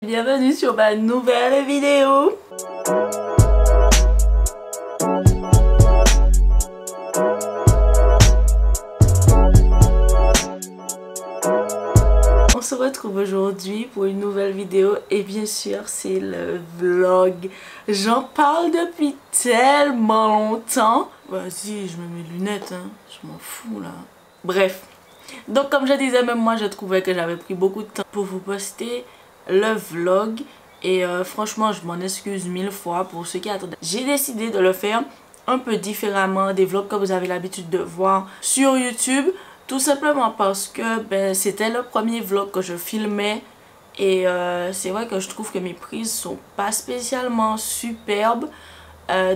Bienvenue sur ma nouvelle vidéo. On se retrouve aujourd'hui pour une nouvelle vidéo et bien sûr c'est le vlog. J'en parle depuis tellement longtemps. Vas-y, je me mets les lunettes, hein. Je m'en fous là. Bref. Donc comme je disais, même moi je trouvais que j'avais pris beaucoup de temps pour vous poster le vlog. Et franchement je m'en excuse mille fois pour ceux qui attendaient. J'ai décidé de le faire un peu différemment des vlogs que vous avez l'habitude de voir sur YouTube. Tout simplement parce que c'était le premier vlog que je filmais. Et c'est vrai que je trouve que mes prises sont pas spécialement superbes.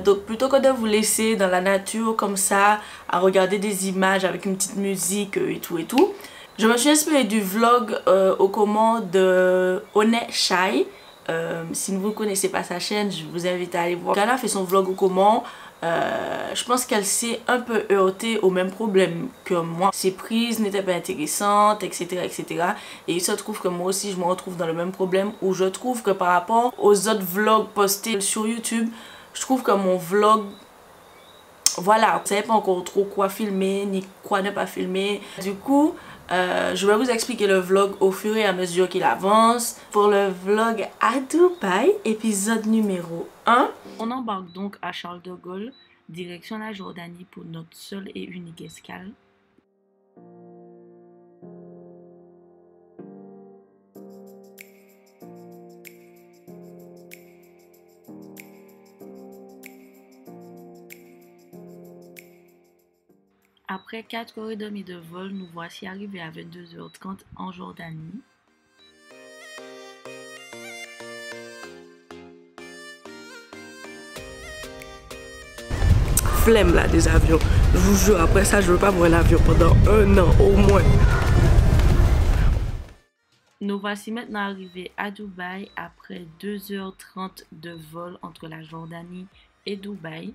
Donc plutôt que de vous laisser dans la nature comme ça, à regarder des images avec une petite musique et tout, je me suis inspirée du vlog aux commandes de Honey Shy. Si vous ne connaissez pas sa chaîne, je vous invite à aller voir. Quand elle a fait son vlog aux commandes, je pense qu'elle s'est un peu heurtée au même problème que moi. Ses prises n'étaient pas intéressantes, etc., etc. Et il se trouve que moi aussi je me retrouve dans le même problème où je trouve que par rapport aux autres vlogs postés sur YouTube, je trouve que mon vlog, voilà, je ne savais pas encore trop quoi filmer ni quoi ne pas filmer. Du coup, je vais vous expliquer le vlog au fur et à mesure qu'il avance. Pour le vlog à Dubaï, épisode numéro 1. On embarque donc à Charles de Gaulle, direction la Jordanie pour notre seule et unique escale. Après 4h30 de vol, nous voici arrivés à 22h30 en Jordanie. Flemme là des avions. Je vous jure, après ça, je veux pas voir l'avion pendant 1 an au moins. Nous voici maintenant arrivés à Dubaï après 2h30 de vol entre la Jordanie et Dubaï.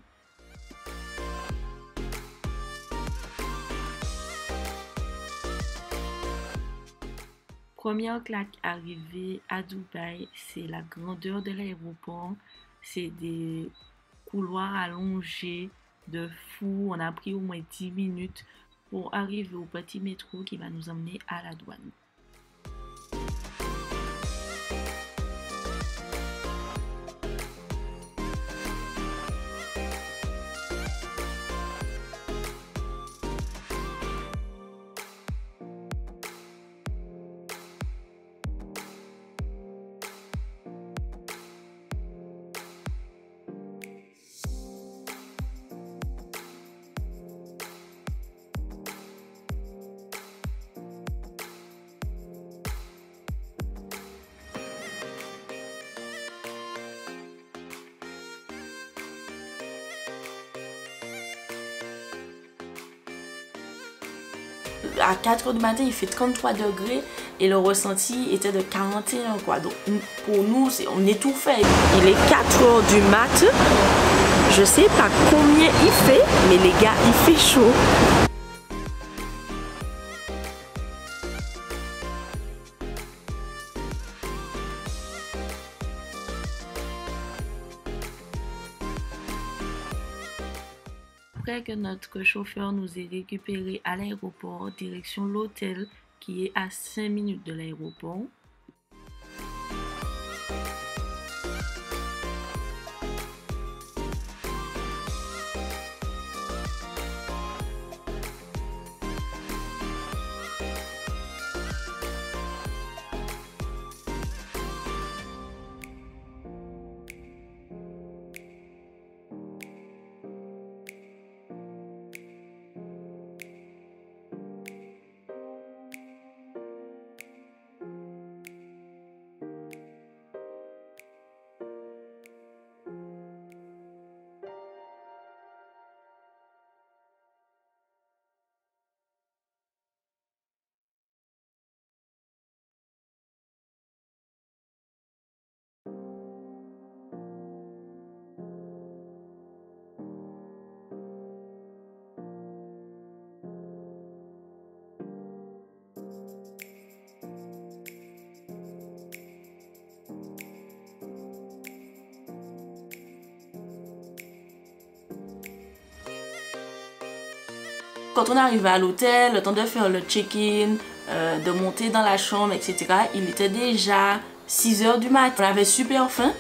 Première claque arrivée à Dubaï, c'est la grandeur de l'aéroport. C'est des couloirs allongés de fou. On a pris au moins 10 minutes pour arriver au petit métro qui va nous emmener à la douane. À 4h du matin, il fait 33 degrés et le ressenti était de 41 quoi. Donc pour nous, on étouffait. Il est 4h du mat. Je sais pas combien il fait, mais les gars, il fait chaud. Après que notre chauffeur nous ait récupérés à l'aéroport, direction l'hôtel qui est à 5 minutes de l'aéroport. Quand on arrivait à l'hôtel, le temps de faire le check-in, de monter dans la chambre, etc., il était déjà 6 h du matin. On avait super faim.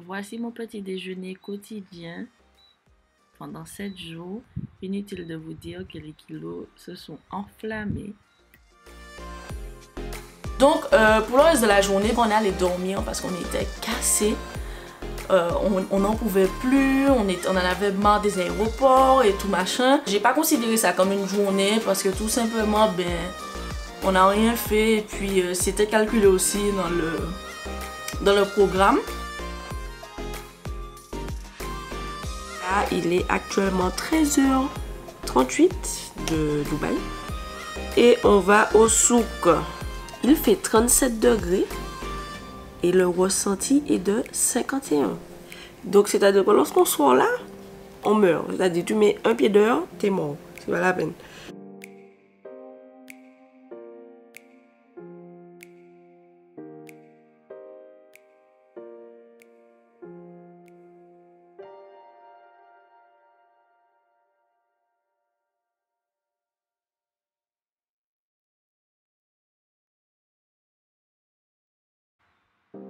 Voici mon petit déjeuner quotidien pendant 7 jours. Inutile de vous dire que les kilos se sont enflammés. Donc pour le reste de la journée, on est allé dormir parce qu'on était cassés. On n'en pouvait plus, on en avait marre des aéroports et tout machin. J'ai pas considéré ça comme une journée parce que tout simplement, on n'a rien fait et puis c'était calculé aussi dans le programme. Là, il est actuellement 13h38 de Dubaï et on va au souk. Il fait 37 degrés et le ressenti est de 51. Donc c'est-à-dire que lorsqu'on sort là, on meurt. C'est-à-dire tu mets un pied dehors, t'es mort. C'est pas la peine.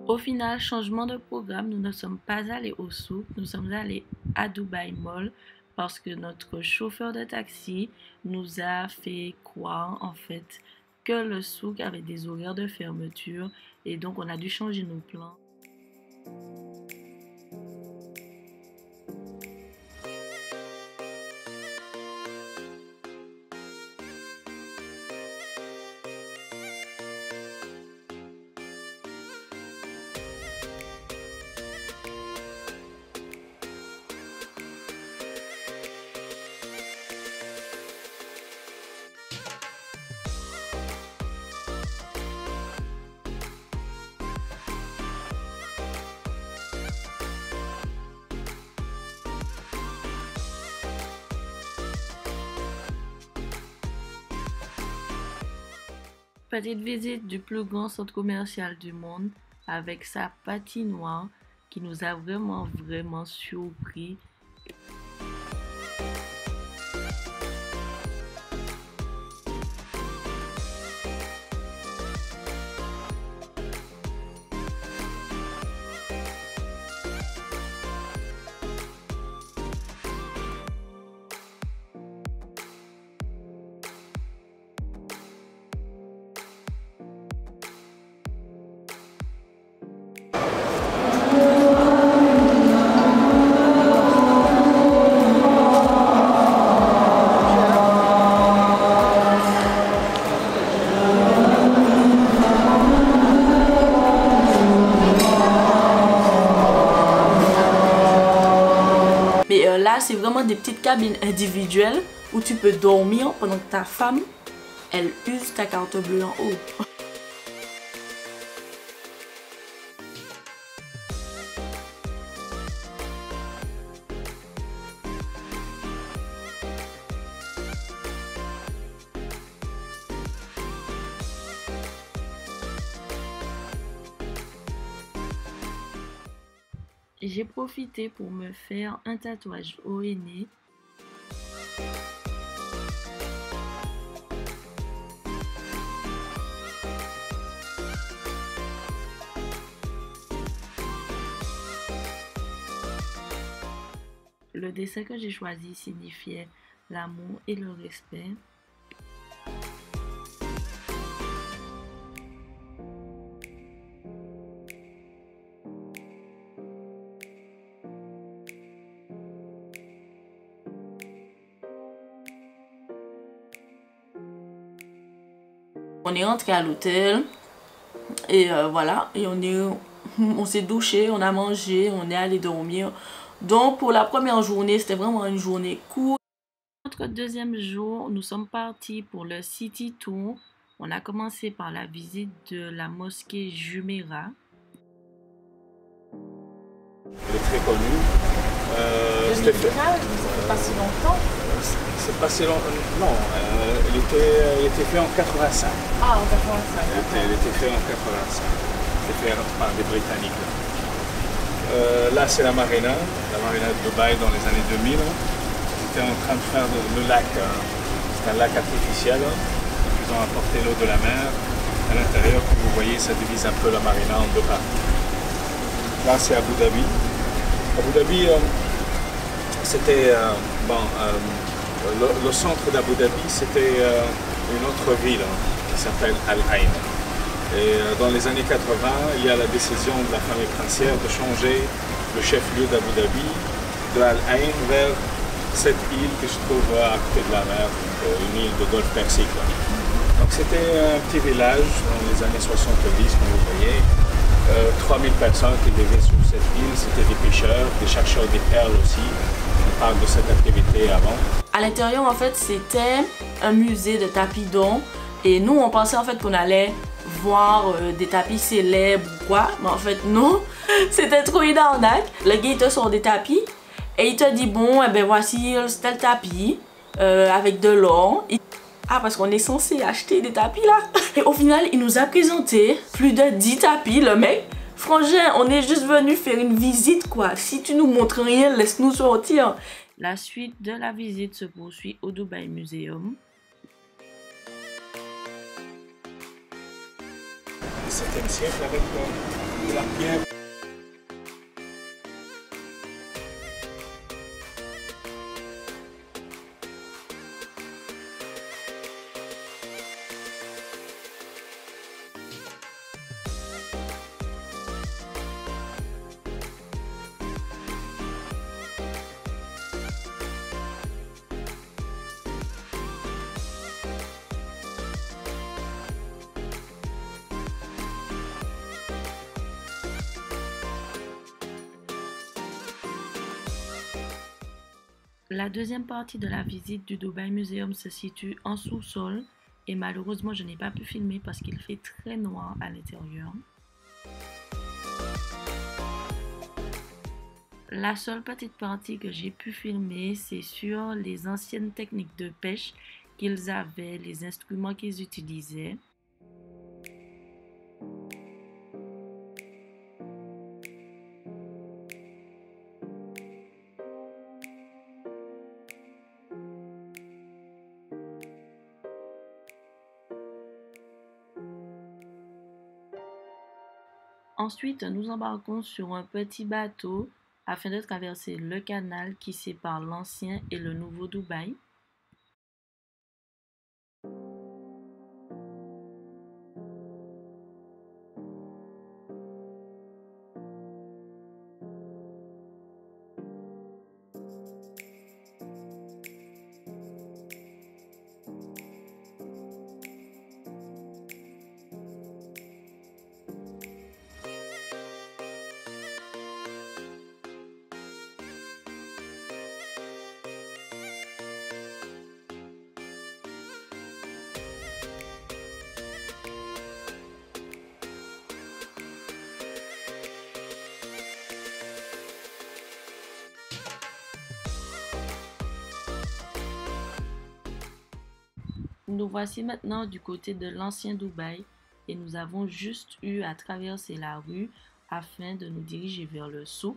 Au final, changement de programme, nous ne sommes pas allés au souk, nous sommes allés à Dubai Mall parce que notre chauffeur de taxi nous a fait croire en fait que le souk avait des horaires de fermeture et donc on a dû changer nos plans. Petite visite du plus grand centre commercial du monde avec sa patinoire qui nous a vraiment surpris. Là, c'est vraiment des petites cabines individuelles où tu peux dormir pendant que ta femme, elle use ta carte bleue en haut. j'ai profité pour me faire un tatouage au henné. Le dessin que j'ai choisi signifiait l'amour et le respect. On est rentré à l'hôtel et voilà, et on s'est douché, on a mangé, on est allé dormir. Donc pour la première journée, c'était vraiment une journée cool. Notre deuxième jour, nous sommes partis pour le City Tour. On a commencé par la visite de la mosquée Jumeirah. Elle est très connue. Ça fait pas si longtemps. C'est pas si longtemps. Non, elle était faite en 85. Ah, en 85. Elle était faite en 85. Elle était faite par des Britanniques. Là, c'est la marina de Dubaï dans les années 2000. Ils étaient en train de faire le lac. C'est un lac artificiel. Ils ont apporté l'eau de la mer. À l'intérieur, comme vous voyez, ça divise un peu la marina en deux parties. Là, c'est Abu Dhabi. Abu Dhabi, c'était le centre d'Abu Dhabi, c'était une autre ville qui s'appelle Al Ain. Et dans les années 80, il y a la décision de la famille princière de changer le chef-lieu d'Abu Dhabi de Al Ain vers cette île qui se trouve à côté de la mer, une île de Golfe Persique. Donc c'était un petit village dans les années 70, comme vous voyez. 3000 personnes qui vivaient sur cette île, c'était des pêcheurs, des chercheurs des perles aussi. On parle de cette activité avant. À l'intérieur, en fait, c'était un musée de tapis d'eau. Et nous, on pensait en fait qu'on allait voir des tapis célèbres ou quoi. Mais en fait, non. C'était trop une arnaque. Le gars, il te sort des tapis. Et il te dit, bon, eh ben voici tel tapis avec de l'or. Ah, parce qu'on est censé acheter des tapis là. Et au final, il nous a présenté plus de 10 tapis, le mec. Frangin, on est juste venu faire une visite quoi. Si tu nous montres rien, laisse-nous sortir. La suite de la visite se poursuit au Dubai Museum. 17e siècle avec la pierre. La deuxième partie de la visite du Dubai Museum se situe en sous-sol et malheureusement je n'ai pas pu filmer parce qu'il fait très noir à l'intérieur. La seule petite partie que j'ai pu filmer, c'est sur les anciennes techniques de pêche qu'ils avaient, les instruments qu'ils utilisaient. Ensuite, nous embarquons sur un petit bateau afin de traverser le canal qui sépare l'ancien et le nouveau Dubaï. Nous voici maintenant du côté de l'ancien Dubaï et nous avons juste eu à traverser la rue afin de nous diriger vers le souk.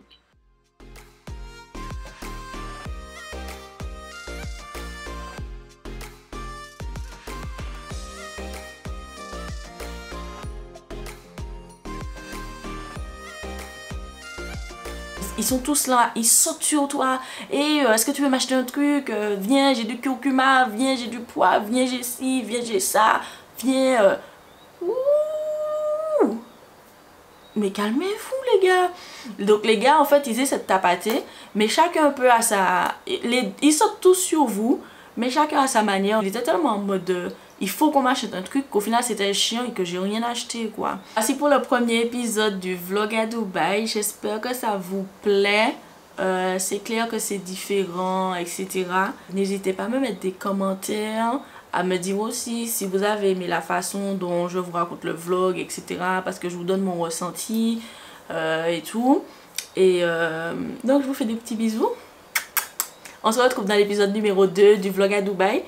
ils sont tous là, ils sautent sur toi. Et est-ce que tu veux m'acheter un truc? Viens, j'ai du curcuma, viens, j'ai du poivre, viens, j'ai ci, viens, j'ai ça, viens. Ouh. Mais calmez-vous les gars. Donc les gars en fait ils essaient de tapater, mais chacun un peu à sa... Ils sautent tous sur vous, mais chacun à sa manière. Il était tellement en mode il faut qu'on m'achète un truc qu'au final c'était chiant et que j'ai rien acheté quoi. Voici pour le premier épisode du vlog à Dubaï. J'espère que ça vous plaît. C'est clair que c'est différent, etc. N'hésitez pas à me mettre des commentaires, à me dire aussi si vous avez aimé la façon dont je vous raconte le vlog, etc. Parce que je vous donne mon ressenti et tout. Et donc je vous fais des petits bisous. On se retrouve dans l'épisode numéro 2 du vlog à Dubaï.